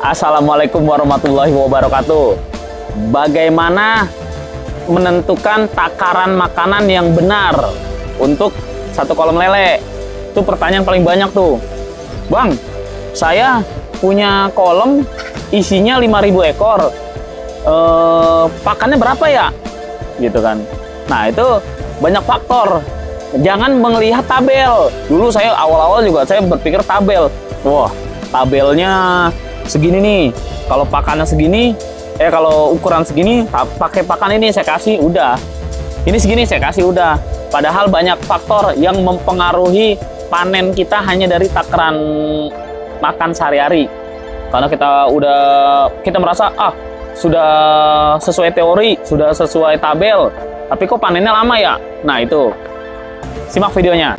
Assalamualaikum warahmatullahi wabarakatuh. Bagaimana menentukan takaran makanan yang benar untuk satu kolam lele? Itu pertanyaan paling banyak tuh. Bang, saya punya kolam isinya 5.000 ekor. Pakannya berapa ya? Gitu kan. Nah, itu banyak faktor. Jangan melihat tabel. Dulu saya awal-awal juga saya berpikir tabel. Wah, tabelnya segini nih, kalau pakannya segini, kalau ukuran segini, pakai pakan ini saya kasih, udah. Ini segini saya kasih, udah. Padahal banyak faktor yang mempengaruhi panen kita hanya dari takaran makan sehari-hari. Karena kita merasa, sudah sesuai teori, sudah sesuai tabel, tapi kok panennya lama ya? Nah itu, simak videonya.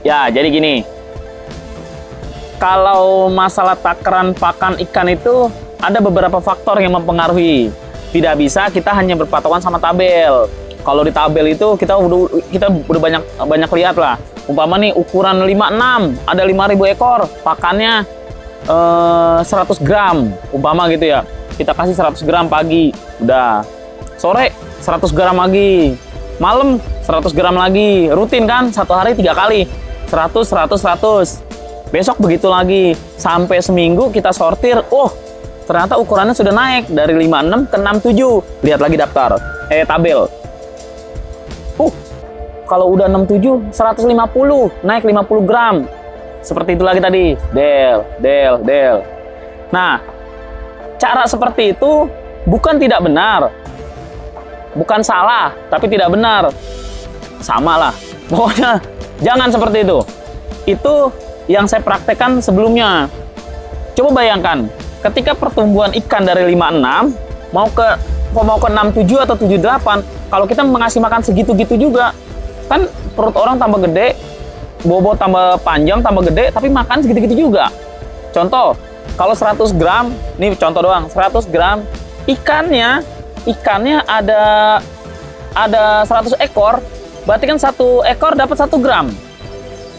Ya, jadi gini, kalau masalah takaran pakan ikan itu ada beberapa faktor yang mempengaruhi. Tidak bisa kita hanya berpatokan sama tabel. Kalau di tabel itu kita udah banyak lihat lah. Umpama nih ukuran 56, ada 5.000 ekor, pakannya 100 gram, umpama gitu ya. Kita kasih 100 gram pagi, udah. Sore 100 gram lagi, malam 100 gram lagi, rutin kan, satu hari 3 kali. 100, 100, 100. Besok begitu lagi. Sampai seminggu kita sortir. Oh, ternyata ukurannya sudah naik dari 56 ke 67. Lihat lagi daftar. Tabel. Kalau udah 67, 150. Naik 50 gram. Seperti itu lagi tadi. Del. Nah, cara seperti itu bukan tidak benar. Bukan salah, tapi tidak benar. Sama lah. Pokoknya jangan seperti itu. Itu yang saya praktekkan sebelumnya. Coba bayangkan, ketika pertumbuhan ikan dari 56 mau ke 67 atau 78, kalau kita mengasih makan segitu-gitu juga, kan perut orang tambah gede, bobot tambah panjang, tambah gede, tapi makan segitu-gitu juga. Contoh, kalau 100 gram, ini contoh doang, 100 gram, ikannya ada 100 ekor, berarti kan 1 ekor dapat 1 gram.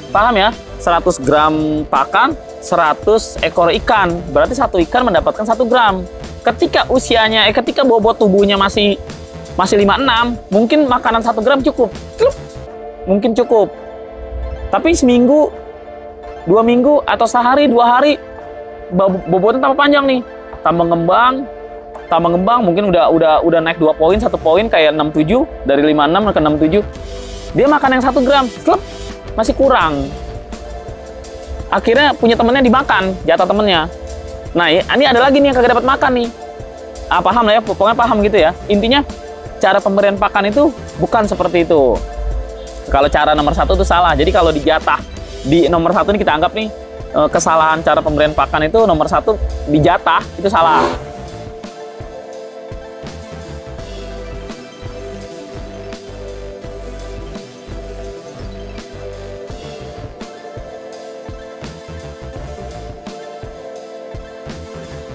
Paham ya? 100 gram pakan, 100 ekor ikan. Berarti 1 ikan mendapatkan 1 gram. Ketika bobot tubuhnya masih 56, mungkin makanan 1 gram cukup. Mungkin cukup. Tapi seminggu, 2 minggu, atau sehari, 2 hari, bobotnya tambah panjang nih. Tambah ngembang, mungkin udah naik 2 poin, 1 poin kayak 67, dari 56 ke 67. Dia makan yang 1 gram, masih kurang. Akhirnya punya temennya dimakan, jatah temennya. Nah, ini ada lagi nih yang kagak dapat makan nih. Paham lah ya, pokoknya paham gitu ya. Intinya, cara pemberian pakan itu bukan seperti itu. Kalau cara nomor 1 itu salah. Jadi kalau di jatah, di nomor 1 ini kita anggap nih, kesalahan cara pemberian pakan itu nomor 1 di jatah, itu salah.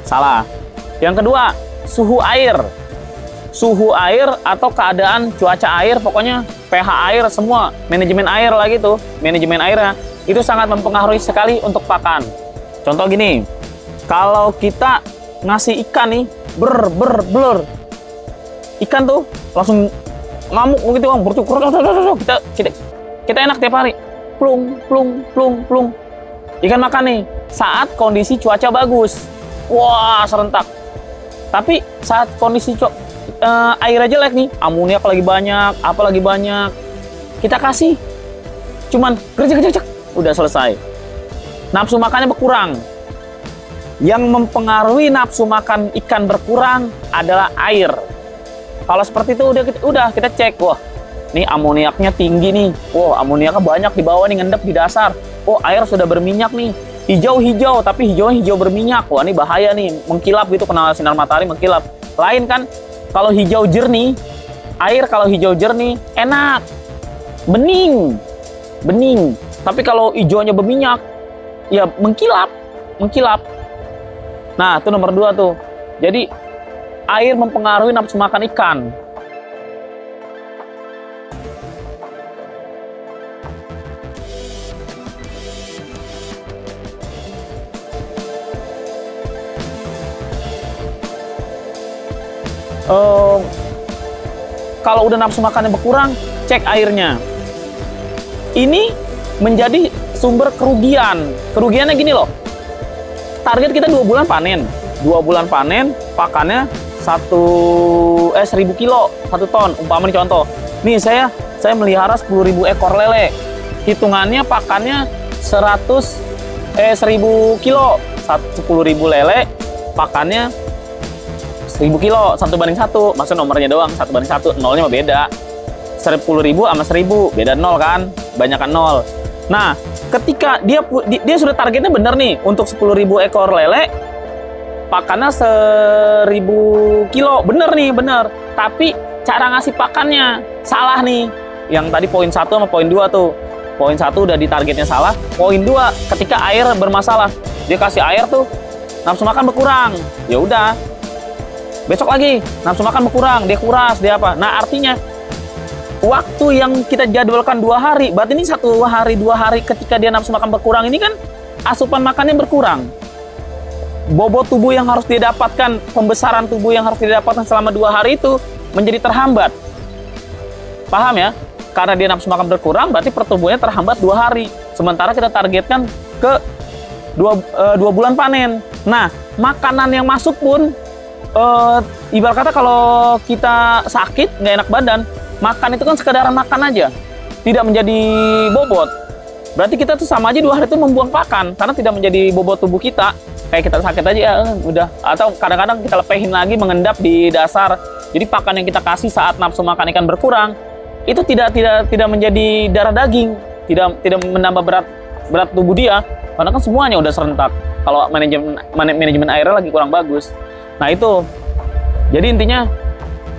Salah. Yang kedua, suhu air. Suhu air atau keadaan cuaca air, pokoknya pH air semua, manajemen air lah gitu. Manajemen airnya itu sangat mempengaruhi sekali untuk pakan. Contoh gini, kalau kita ngasih ikan nih, blur. Ikan tuh langsung ngamuk gitu, bercukur. Kita enak tiap hari. Plung. Ikan makan nih saat kondisi cuaca bagus. Wah, serentak. Tapi saat kondisi airnya jelek nih, amoniak lagi banyak, apa lagi banyak, kita kasih cuman kerja, udah selesai. Nafsu makannya berkurang. Yang mempengaruhi nafsu makan ikan berkurang adalah air. Kalau seperti itu udah kita cek, wah, nih amoniaknya tinggi nih. Wah, amoniaknya banyak di bawah nih, ngendap di dasar. Oh, air sudah berminyak nih. Hijau, tapi hijaunya hijau berminyak. Wah, ini bahaya nih, mengkilap gitu, kena sinar matahari mengkilap. Lain kan, kalau hijau jernih, air kalau hijau jernih, enak, bening. Tapi kalau hijaunya berminyak, ya mengkilap. Nah, itu nomor 2 tuh. Jadi, air mempengaruhi nafsu makan ikan. Kalau udah nafsu makannya berkurang, cek airnya. Ini menjadi sumber kerugian. Kerugiannya gini loh. Target kita 2 bulan panen. 2 bulan panen, pakannya 1000 kilo, 1 ton. Umpamanya contoh. Nih saya melihara 10.000 ekor lele. Hitungannya pakannya 1000 kilo. 10.000 lele, pakannya 1000 kilo, 1:1. Maksud nomornya doang, 1:1. Nolnya mah beda. 10.000 sama 1000, beda 0 kan? Banyakan 0. Nah, ketika dia sudah targetnya bener nih, untuk 10.000 ekor lele, pakannya 1000 kilo. Bener nih, bener. Tapi cara ngasih pakannya salah nih. Yang tadi poin 1 sama poin 2 tuh. Poin 1 udah di targetnya salah. Poin 2, ketika air bermasalah. Dia kasih air tuh, nafsu makan berkurang. Ya udah. Besok lagi, nafsu makan berkurang, dia kuras, dia apa. Nah, artinya, waktu yang kita jadwalkan 2 hari, berarti ini 1 hari, 2 hari ketika dia nafsu makan berkurang, ini kan asupan makannya berkurang. Bobot tubuh yang harus dia dapatkan, pembesaran tubuh yang harus dia dapatkan selama 2 hari itu menjadi terhambat. Paham ya? Karena dia nafsu makan berkurang, berarti pertumbuhannya terhambat 2 hari. Sementara kita targetkan ke 2 bulan panen. Nah, makanan yang masuk pun, ibarat kata kalau kita sakit, nggak enak badan, makan itu kan sekedar makan aja, tidak menjadi bobot. Berarti kita tuh sama aja 2 hari itu membuang pakan, karena tidak menjadi bobot tubuh kita. Kayak kita sakit aja, ya udah. Atau kadang-kadang kita lepehin lagi, mengendap di dasar. Jadi pakan yang kita kasih saat nafsu makan ikan berkurang, itu tidak menjadi darah daging, tidak menambah berat tubuh dia, karena kan semuanya udah serentak. Kalau manajemen airnya lagi kurang bagus. Nah itu, jadi intinya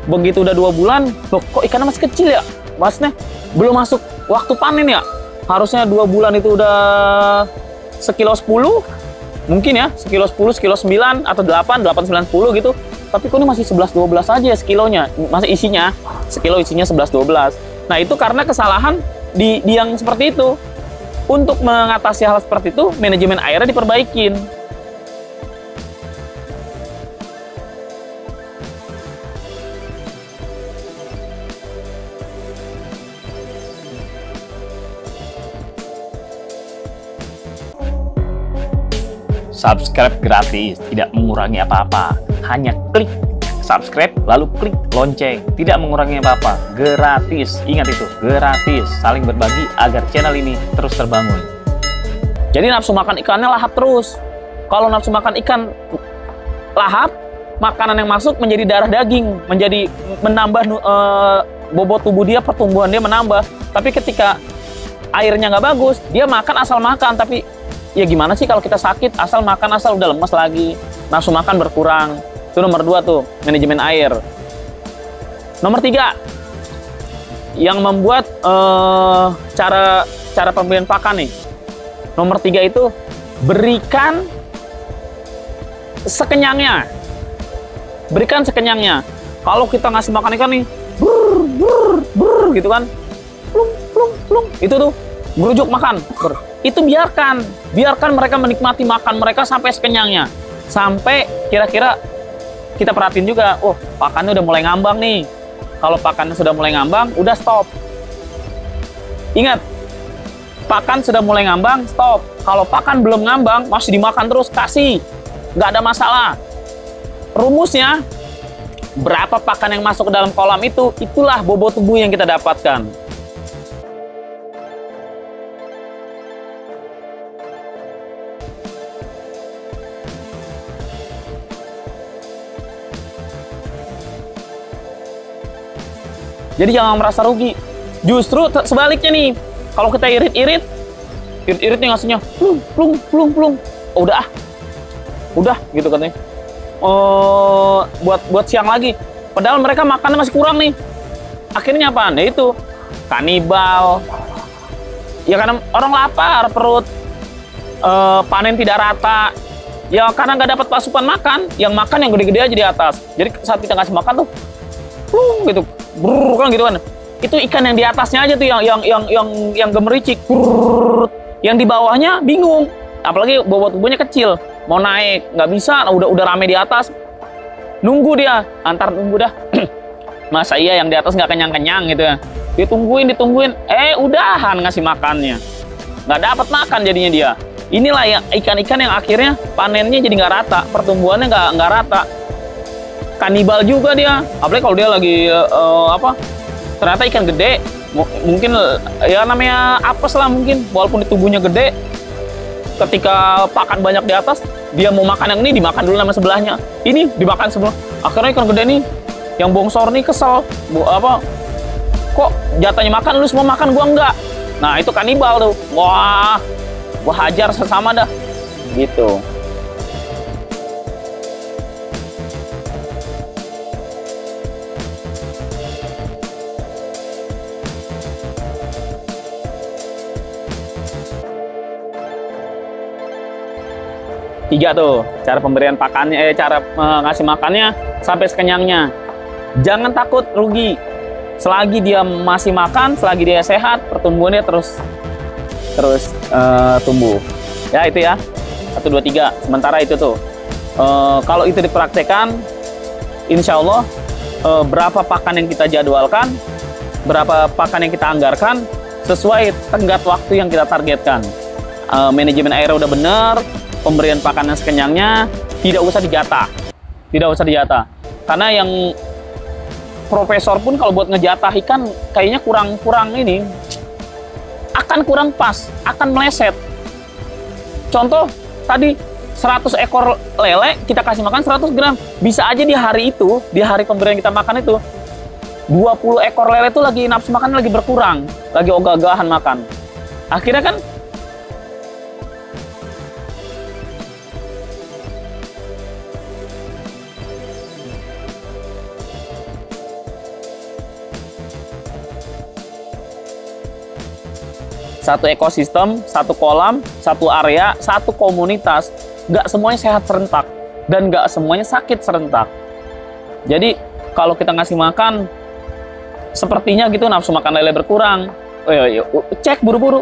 begitu udah 2 bulan, loh kok ikannya masih kecil ya? Maksudnya belum masuk waktu panen ya? Harusnya 2 bulan itu udah sekilo 10, mungkin ya, sekilo 10, sekilo 9, atau 8, 9, 10 gitu. Tapi kok ini masih 11-12 aja ya sekilonya, masih isinya, sekilo isinya 11-12. Nah itu karena kesalahan di yang seperti itu. Untuk mengatasi hal seperti itu, manajemen airnya diperbaikin. Subscribe gratis, tidak mengurangi apa-apa. Hanya klik subscribe, lalu klik lonceng. Tidak mengurangi apa-apa, gratis. Ingat itu, gratis. Saling berbagi agar channel ini terus terbangun. Jadi nafsu makan ikannya lahap terus. Kalau nafsu makan ikan lahap, makanan yang masuk menjadi darah daging, menjadi menambah bobot tubuh dia, pertumbuhan dia menambah. Tapi ketika airnya nggak bagus, dia makan asal makan, tapi ya gimana sih kalau kita sakit, asal makan, asal udah lemas lagi, nafsu makan berkurang. Itu nomor 2 tuh, manajemen air. Nomor 3, yang membuat cara pemberian pakan nih. Nomor 3 itu, berikan sekenyangnya. Berikan sekenyangnya. Kalau kita ngasih makan ikan nih, brr, gitu kan, plung, itu tuh, gerujuk makan. Itu biarkan mereka menikmati makan mereka sampai sekenyangnya. Sampai kira-kira kita perhatiin juga, oh pakannya udah mulai ngambang nih. Kalau pakannya sudah mulai ngambang, udah stop. Ingat, pakan sudah mulai ngambang, stop. Kalau pakan belum ngambang, masih dimakan terus, kasih. Nggak ada masalah. Rumusnya, berapa pakan yang masuk ke dalam kolam itu, itulah bobot tubuh yang kita dapatkan. Jadi jangan merasa rugi. Justru sebaliknya nih, kalau kita irit nih ngasihnya plung. Oh, udah gitu katanya. Buat siang lagi. Padahal mereka makannya masih kurang nih. Akhirnya apa? Nah itu kanibal. Ya karena orang lapar, perut panen tidak rata. Ya karena nggak dapat asupan makan, yang makan yang gede-gede aja di atas. Jadi saat kita ngasih makan tuh, gitu, brrr, kan gitu kan. Itu ikan yang di atasnya aja tuh yang gemericik, brrr. Yang di bawahnya bingung. Apalagi bobot tubuhnya kecil, mau naik nggak bisa, udah rame di atas. Nunggu dia, antar nunggu dah. Masa iya yang di atas nggak kenyang-kenyang gitu ya. Ditungguin, udahan ngasih makannya. Nggak dapat makan jadinya dia. Inilah yang ikan-ikan yang akhirnya panennya jadi nggak rata, pertumbuhannya nggak rata. Kanibal juga dia, apalagi kalau dia lagi ternyata ikan gede, mungkin ya namanya apes lah mungkin, walaupun di tubuhnya gede, ketika pakan banyak di atas, dia mau makan yang ini dimakan dulu sama sebelahnya, ini dimakan sebelah. Akhirnya ikan gede nih, yang bongsor nih kesel, kok jatahnya makan lu semua makan gua enggak. Nah itu kanibal tuh, wah gua hajar sesama dah gitu. Tiga tuh cara pemberian pakannya, cara ngasih makannya sampai sekenyangnya. Jangan takut rugi, selagi dia masih makan, selagi dia sehat, pertumbuhannya terus tumbuh. Ya itu ya, 1, 2, 3. Sementara itu tuh, kalau itu dipraktekkan, insya Allah berapa pakan yang kita jadwalkan, berapa pakan yang kita anggarkan, sesuai tenggat waktu yang kita targetkan. Manajemen airnya udah bener, pemberian pakan yang sekenyangnya, tidak usah dijatah. Karena yang profesor pun kalau buat ngejatah ikan kayaknya kurang ini, akan kurang pas, akan meleset. Contoh tadi 100 ekor lele kita kasih makan 100 gram, bisa aja di hari itu, di hari pemberian kita makan itu 20 ekor lele itu lagi nafsu makan lagi berkurang, lagi ogah-ogahan makan. Akhirnya kan satu ekosistem, satu kolam, satu area, satu komunitas, nggak semuanya sehat serentak dan nggak semuanya sakit serentak. Jadi kalau kita ngasih makan, sepertinya gitu nafsu makan lele berkurang. Cek buru-buru,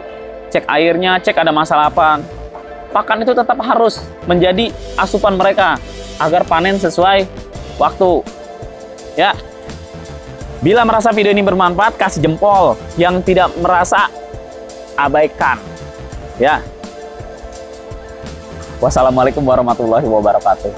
cek airnya, cek ada masalah apa. Pakan itu tetap harus menjadi asupan mereka agar panen sesuai waktu. Ya, bila merasa video ini bermanfaat, kasih jempol. Yang tidak merasa, abaikan. Ya. Wassalamualaikum warahmatullahi wabarakatuh.